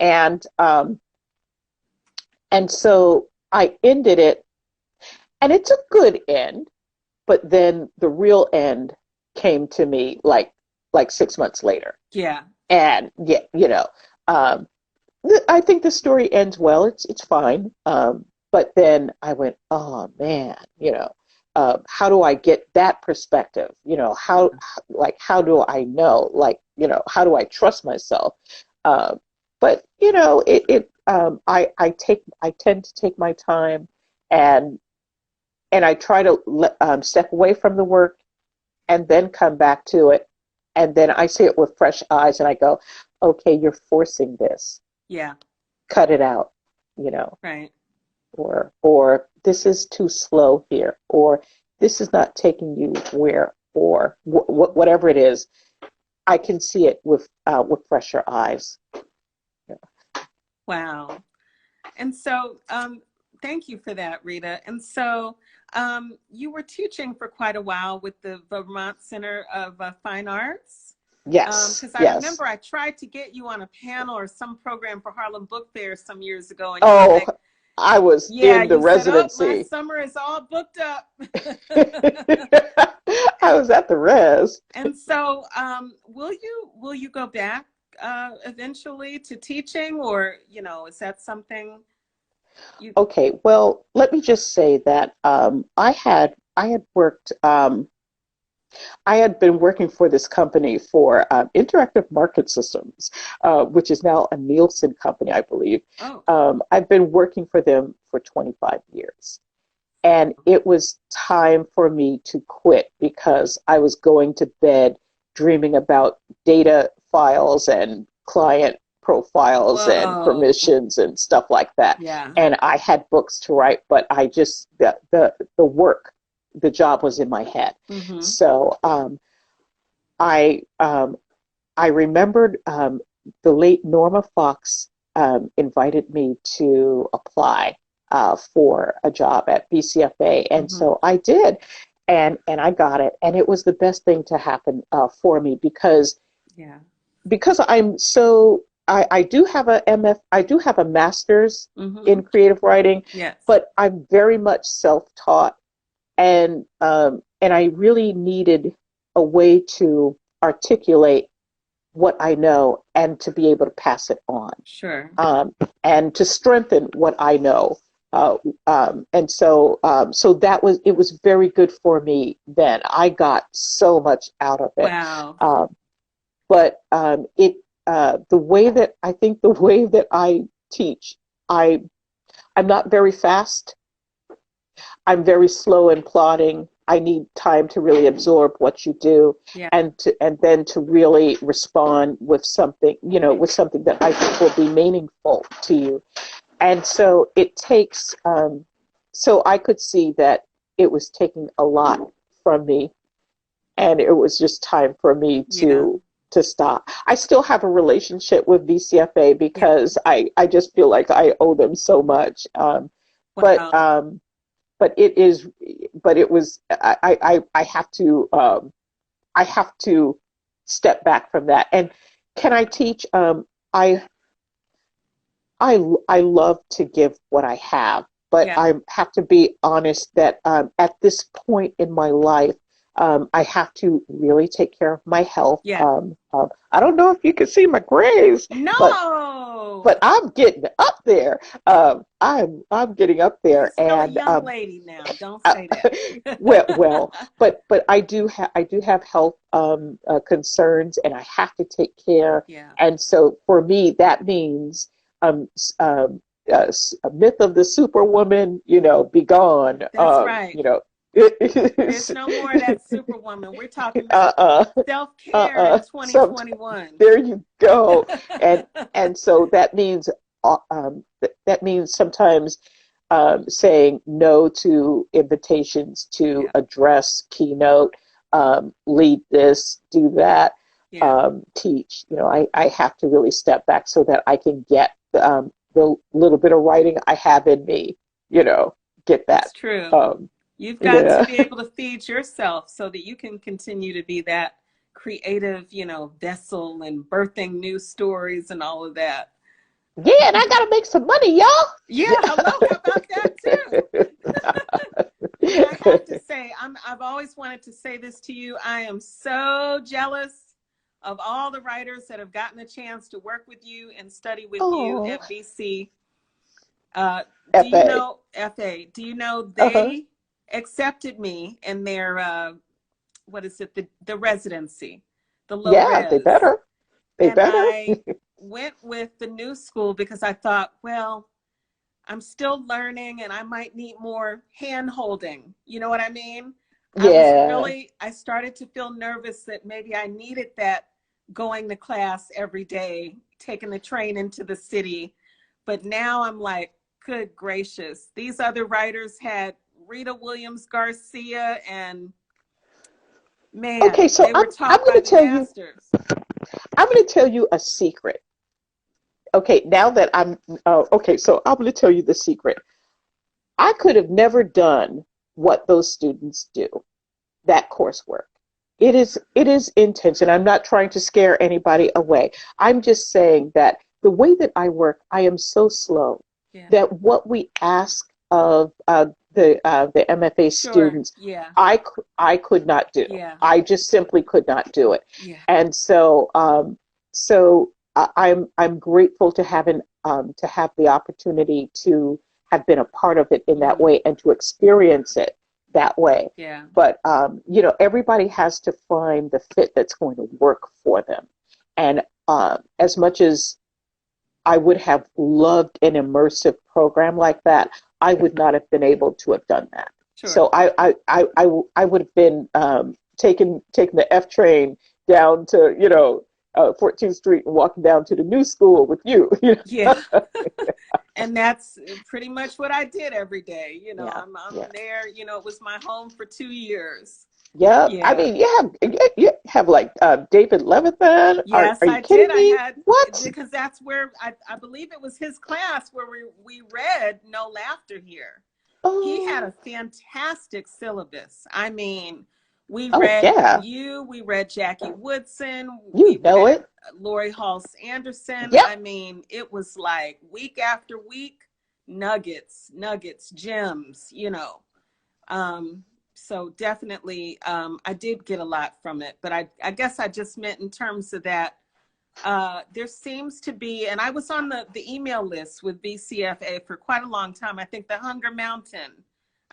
And so I ended it, and it's a good end, but then the real end came to me like 6 months later. Yeah. And I think the story ends well. It's fine. But then I went, oh man, how do I get that perspective? How do I know? How do I trust myself? But I tend to take my time, and I try to step away from the work and then come back to it, and then I see it with fresh eyes, and I go, okay, you're forcing this. Yeah. Cut it out, Right. Or this is too slow here, or this is not taking you where, or whatever it is. I can see it with fresher eyes. Wow. And so, thank you for that, Rita. And so, you were teaching for quite a while with the Vermont Center of Fine Arts. Yes. Because I remember I tried to get you on a panel or some program for Harlem Book Fair some years ago. And I was in the residency. Said, my summer is all booked up. I was at the res. And so, will you go back eventually to teaching, or is that something? Okay, well, let me just say that I had worked. I had been working for this company for Interactive Market Systems, which is now a Nielsen company, I believe. Oh. I've been working for them for 25 years. And it was time for me to quit, because I was going to bed dreaming about data files and client profiles and permissions and stuff like that. Yeah. And I had books to write, but I just, the work, the job was in my head. Mm-hmm. So I remembered the late Norma Fox invited me to apply for a job at BCFA, and mm-hmm. so I did, and I got it, and it was the best thing to happen for me, because I'm so. I do have a master's mm-hmm. in creative writing, yes. but I'm very much self-taught. And I really needed a way to articulate what I know and to be able to pass it on. Sure. And to strengthen what I know. And so it was very good for me then. I got so much out of it. Wow. But the way that I teach, I'm not very fast. I'm very slow in plotting. I need time to really absorb what you do, and then to really respond with something, that I think will be meaningful to you. And so it takes. So I could see that it was taking a lot from me, and it was just time for me to stop. I still have a relationship with VCFA because I just feel like I owe them so much. But it was, I have to step back from that. And can I teach? I love to give what I have, but I have to be honest that at this point in my life, I have to really take care of my health. Yeah. I don't know if you can see my grays. No. but I'm getting up there. I'm getting up You're there, still a and young lady now. Don't say that. but I do have health concerns, and I have to take care. Yeah, And so for me, that means a myth of the superwoman, be gone. that's right. You know, There's no more of that superwoman. We're talking about uh-uh, self-care in so 2021. there you go. And so that means that means sometimes saying no to invitations to Yeah, address, keynote, lead this, do that, yeah, teach. I have to really step back so that I can get the little bit of writing I have in me, get that. it's true. Um, You've got to yeah. be able to feed yourself so that you can continue to be that creative, vessel and birthing new stories and all of that. Yeah, and I gotta make some money, y'all. Yeah, hello, how about that too? And I have to say, I've always wanted to say this to you. I am so jealous of all the writers that have gotten a chance to work with you and study with you Oh, at BC. Do you FA. know FA? Do you know Uh-huh. they accepted me in their what is it, the residency, the low Yeah, they res, better. They and better. I went with the new school because I thought, well, I'm still learning and I might need more hand holding. You know what I mean? Yeah. I started to feel nervous that maybe I needed that going to class every day, taking the train into the city. But now I'm like, good gracious, these other writers had Rita Williams Garcia, and Okay, man, so they were I'm taught by gonna the tell you masters. I'm gonna tell you a secret. Okay, now that okay, so I'm gonna tell you the secret. I could have never done what those students do, that coursework. It is intense, and I'm not trying to scare anybody away. I'm just saying that the way that I work, I am so slow Yeah, that what we ask of the MFA sure. students, Yeah, I could not do. yeah, I just simply could not do it. yeah. And I'm grateful to have the opportunity to have been a part of it in that Mm, way and to experience it that way. yeah. But everybody has to find the fit that's going to work for them. And as much as I would have loved an immersive program like that, I would not have been able to have done that. Sure. So I would have been taking the F train down to 14th Street and walking down to the new school with you. Yeah. And that's pretty much what I did every day. Yeah, I'm yeah. there, it was my home for 2 years. Yeah, I Yeah. mean, you have like David Levithan. Are Yes, you I did. kidding I me? had, What? because that's where I believe it was his class where we read No Laughter Here. He had Oh, a fantastic syllabus. I mean, we oh read yeah. you, we read Jackie Woodson, we You know read it. Lori Halse Anderson. Yep. I mean, it was like week after week, nuggets, gems. Um, so definitely, I did get a lot from it, but I guess I just meant in terms of that, there seems to be, and I was on the email list with BCFA for quite a long time. I think the Hunger Mountain,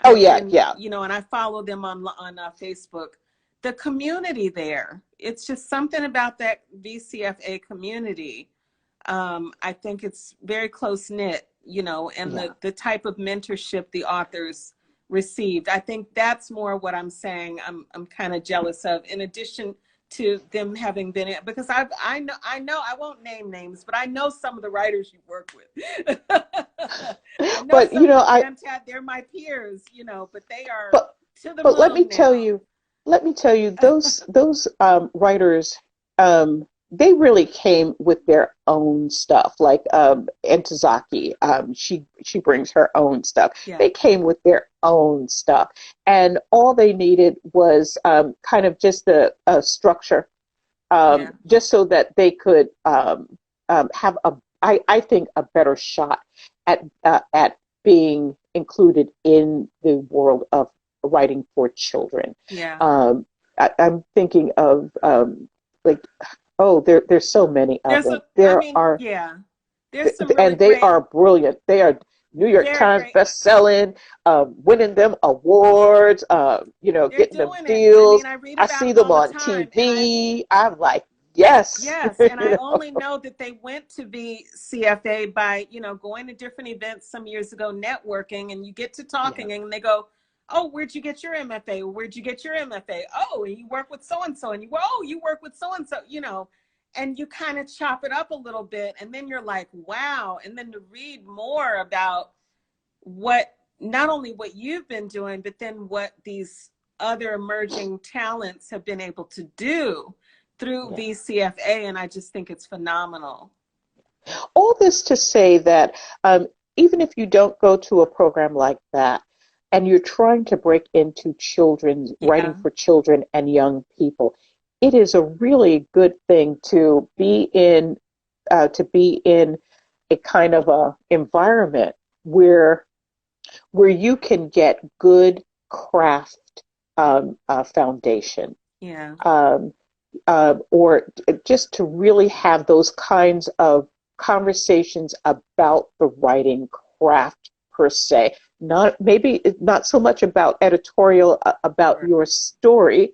Oh I've yeah, been, yeah. and I follow them on Facebook. The community there, it's just something about that BCFA community. I think it's very close knit, and Yeah. the type of mentorship the authors received. I think that's more what I'm saying. I'm kind of jealous of, in addition to them having been in, because I know I won't name names, but I know some of the writers you work with. I know But some of the they're my peers, but they are but to the but moon now. let me tell you, those writers, they really came with their own stuff. Like Entezaki, she brings her own stuff. Yeah, They came with their own stuff, and all they needed was kind of just a structure, yeah, just so that they could have I think a better shot at being included in the world of writing for children. yeah. I'm thinking of like, oh, there's so many of There's them. I There mean, are yeah. There's some really And they great, are brilliant. They are New York very Times great. bestselling, winning them awards, They're getting them doing it. I deals. mean, I read I about see it them all the on time, and TV. I'm like, yes. yes, and I only know that they went to VCFA by, going to different events some years ago, networking, and you get to Yeah, talking, and they go, "Oh, where'd you get your MFA? Where'd you get your MFA? Oh, and you work with so and so, and you work with so and so, and you kind of chop it up a little bit, and then you're like, wow, and then to read more about what not only what you've been doing, but then what these other emerging talents have been able to do through yeah. VCFA, and I just think it's phenomenal. All this to say that even if you don't go to a program like that, and you're trying to break into children's writing Yeah, for children and young people, it is a really good thing to be in a kind of a environment where you can get good craft foundation, yeah, um, or just to really have those kinds of conversations about the writing craft per se. Not so much about editorial about sure. your story,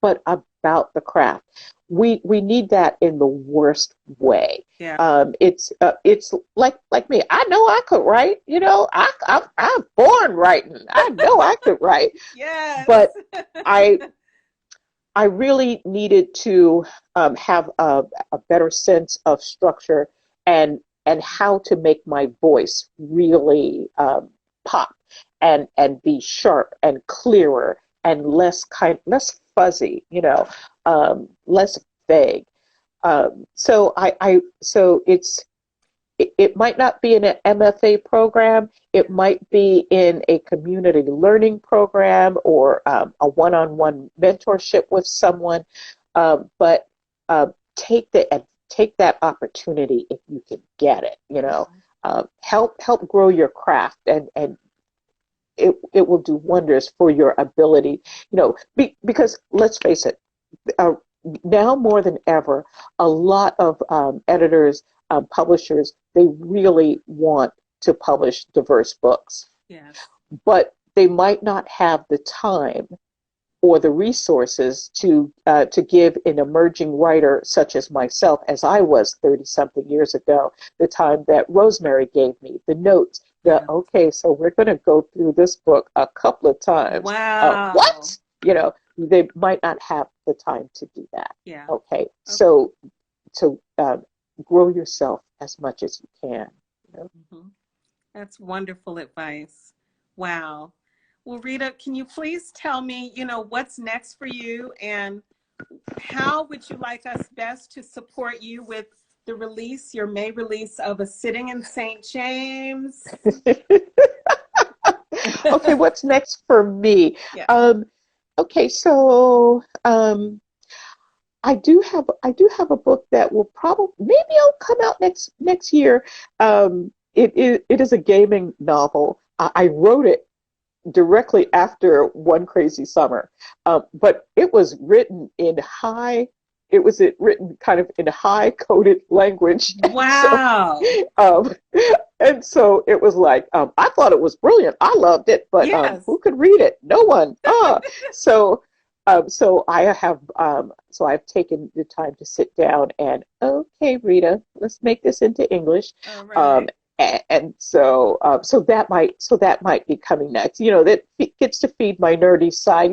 but about the craft. We need that in the worst way. Yeah, It's like me. I know I could write. I'm born writing. I know I could write, yes. but I I really needed to have a better sense of structure and how to make my voice really pop and be sharp and clearer and less fuzzy, less vague. So it might not be in an MFA program. It Yeah, might be in a community learning program or a one-on-one mentorship with someone. But take that opportunity if you can get it. Help grow your craft, and it will do wonders for your ability. Because let's face it, uh, now more than ever, a lot of editors, publishers, they really want to publish diverse books, yes, but they might not have the time or the resources to give an emerging writer such as myself, as I was 30 something years ago, the time that Rosemary gave me, the notes, yeah. okay, so we're going to go through this book a couple of times. Wow. What? They might not have the time to do that. Yeah. Okay, Okay. so grow yourself as much as you can. Hmm. That's wonderful advice. Wow. Well, Rita, can you please tell me, what's next for you, and how would you like us best to support you with your May release of A Sitting in St. James? Okay, what's next for me? Yeah. Okay, so I do have a book that will probably maybe it'll come out next year. It is a gaming novel. I wrote it directly after One Crazy Summer, but it was written kind of in high coded language, Wow. um, and so it was like I thought it was brilliant. I loved it, but Yes. who could read it? No one. So I've taken the time to sit down and okay, Rita, let's make this into English. All Um, right. so that might be coming next. That gets to feed my nerdy side.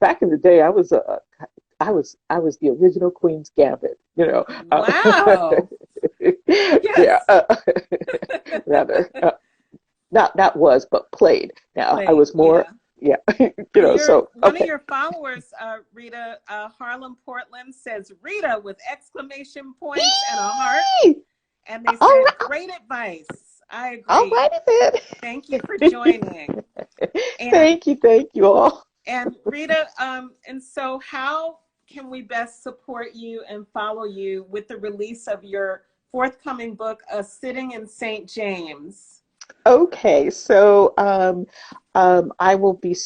Back in the day, I was the original Queen's Gambit. Wow. Yeah, Yes. rather not was but played. Now I Played. was more, Yeah. yeah. Your So one of okay. your followers, Rita, Harlem Portland, says Rita with exclamation points and a heart, and they All said right, great advice. I all agree. righty then. Thank you for joining. And Thank you all. Rita, and so how can we best support you and follow you with the release of your forthcoming book, A Sitting in St. James? Okay, so I will be,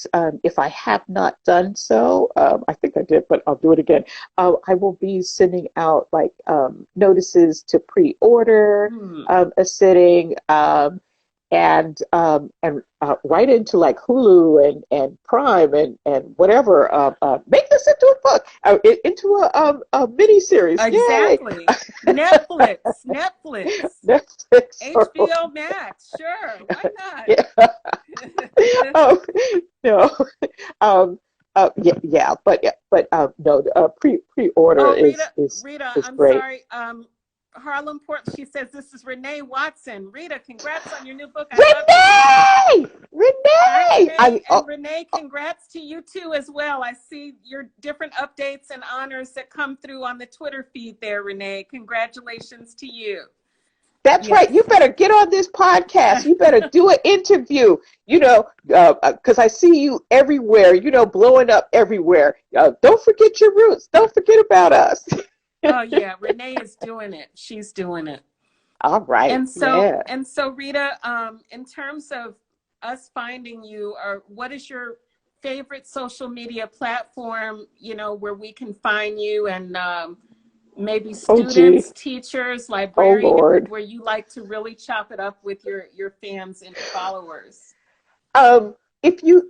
if I have not done so, I think I did, but I'll do it again. I will be sending out like notices to pre-order a sitting, and right into like Hulu and Prime and whatever. Make this into a book, into a mini series. Exactly. Yay! Netflix, Netflix, HBO Max. Sure, why not? Yeah. No. Yeah, but no. Pre-order is Rita, is I'm great. sorry. Harlem Port, she says, this is Renee Watson. Rita, congrats on your new book. Renee! And Renee, congrats to you too as well. I see your different updates and honors that come through on the Twitter feed there, Renee. Congratulations to you. That's right. You better get on this podcast. You better do an interview, because I see you everywhere, blowing up everywhere. Don't forget your roots. Don't forget about us. Oh yeah, Renee is doing it. She's doing it. All right. And so Rita, in terms of us finding you, or what is your favorite social media platform, where we can find you, and maybe students, teachers, librarians, where you like to really chop it up with your fans and followers? If you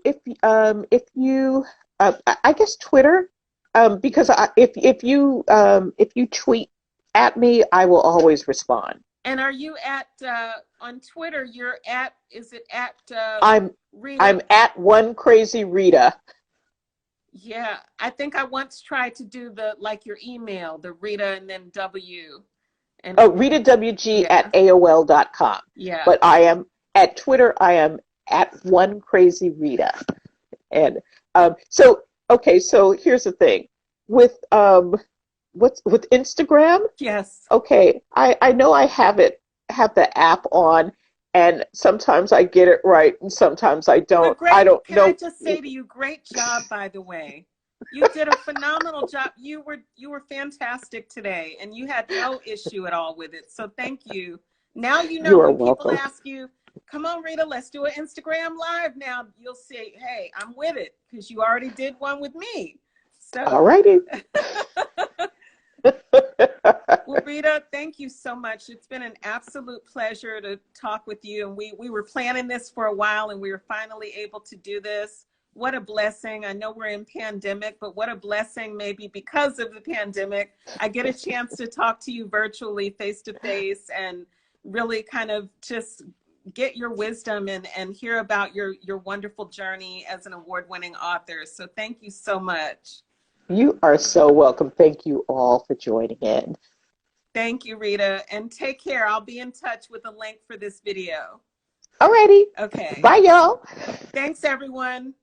I guess Twitter. Because if you tweet at me, I will always respond. And are you at on Twitter? You're at, is it at? Rita? I'm at One Crazy Rita. Yeah, I think I once tried to do your email, the Rita and then W. And RitaWG at AOL.com. Yeah. But I am at Twitter. I am at One Crazy Rita, and so. Okay, so here's the thing with with Instagram. Yes. Okay, I know I have the app on, and sometimes I get it right, and sometimes I don't. I don't know. Can I just say to you, great job, by the way. You did a phenomenal job. You were fantastic today, and you had no issue at all with it. So thank you. Now when people ask you, come on, Rita, let's do an Instagram Live now. You'll say, hey, I'm with it, because you already did one with me. So. All righty. Well, Rita, thank you so much. It's been an absolute pleasure to talk with you. And we were planning this for a while, and we were finally able to do this. What a blessing. I know we're in pandemic, but what a blessing, maybe because of the pandemic, I get a chance to talk to you virtually, face to face, and really kind of just get your wisdom and hear about your wonderful journey as an award-winning author. So thank you so much. You are so welcome. Thank you all for joining in. Thank you, Rita. And take care. I'll be in touch with a link for this video. Alrighty. Okay. Bye, y'all. Thanks, everyone.